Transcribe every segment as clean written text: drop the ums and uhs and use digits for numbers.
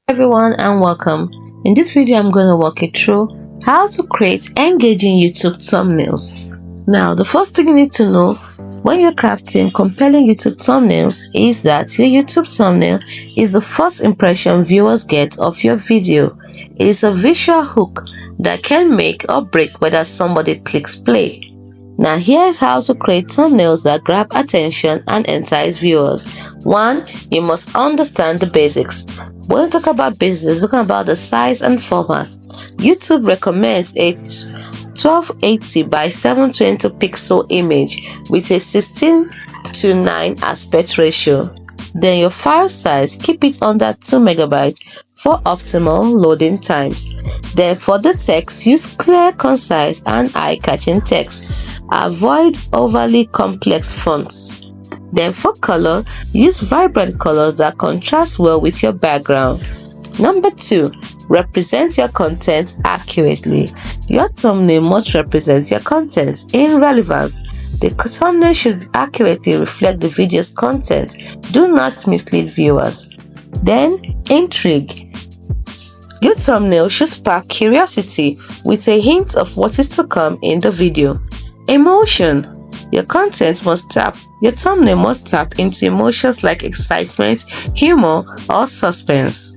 Everyone and welcome. In this video I'm going to walk you through how to create engaging YouTube thumbnails. Now the first thing you need to know when you're crafting compelling YouTube thumbnails is that your YouTube thumbnail is the first impression viewers get of your video. It is a visual hook that can make or break whether somebody clicks play. Now here is how to create thumbnails that grab attention and entice viewers. 1. You must understand the basics. When we talk about basics, we're talking about the size and format. YouTube recommends a 1280 by 720 pixel image with a 16:9 aspect ratio. Then your file size, keep it under 2 MB for optimal loading times. Then for the text, use clear, concise, and eye-catching text. Avoid overly complex fonts. Then for color, use vibrant colors that contrast well with your background. Number 2, represent your content accurately. Your thumbnail must represent your content in relevance. The thumbnail should accurately reflect the video's content. Do not mislead viewers. Then, intrigue. Your thumbnail should spark curiosity with a hint of what is to come in the video. Emotion. Your thumbnail must tap into emotions like excitement, humor, or suspense.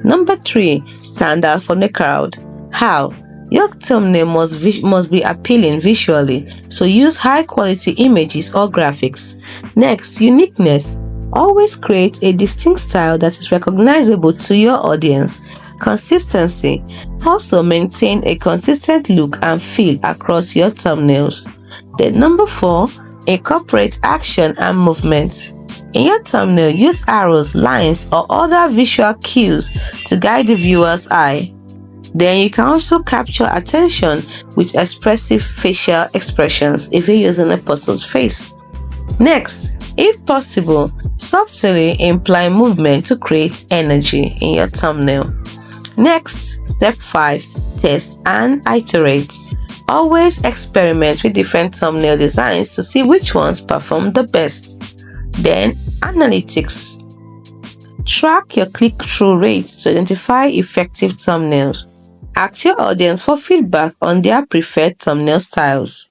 Number 3, stand out from the crowd. How? Your thumbnail must be appealing visually, so use high-quality images or graphics. Next, uniqueness. Always create a distinct style that is recognizable to your audience. Consistency. Also maintain a consistent look and feel across your thumbnails. Then number 4, incorporate action and movement. In your thumbnail, use arrows, lines, or other visual cues to guide the viewer's eye. Then you can also capture attention with expressive facial expressions if you're using a person's face. Next, if possible, subtly imply movement to create energy in your thumbnail. Next, step 5, test and iterate. Always experiment with different thumbnail designs to see which ones perform the best. Then, analytics. Track your click-through rates to identify effective thumbnails. Ask your audience for feedback on their preferred thumbnail styles.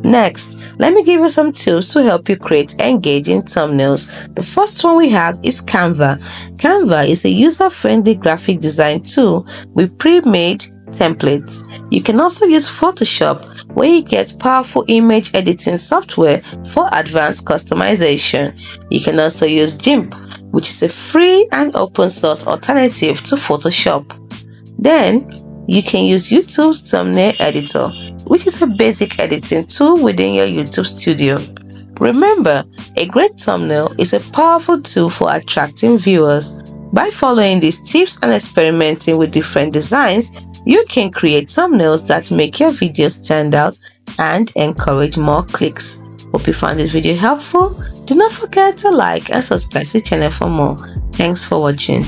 Next, let me give you some tools to help you create engaging thumbnails. The first one we have is Canva. Canva is a user-friendly graphic design tool with pre-made templates. You can also use Photoshop, where you get powerful image editing software for advanced customization. You can also use GIMP, which is a free and open source alternative to Photoshop. Then, you can use YouTube's thumbnail editor, which is a basic editing tool within your YouTube studio. Remember, a great thumbnail is a powerful tool for attracting viewers. By following these tips and experimenting with different designs, you can create thumbnails that make your video stand out and encourage more clicks. Hope you found this video helpful. Do not forget to like and subscribe to the channel for more. Thanks for watching.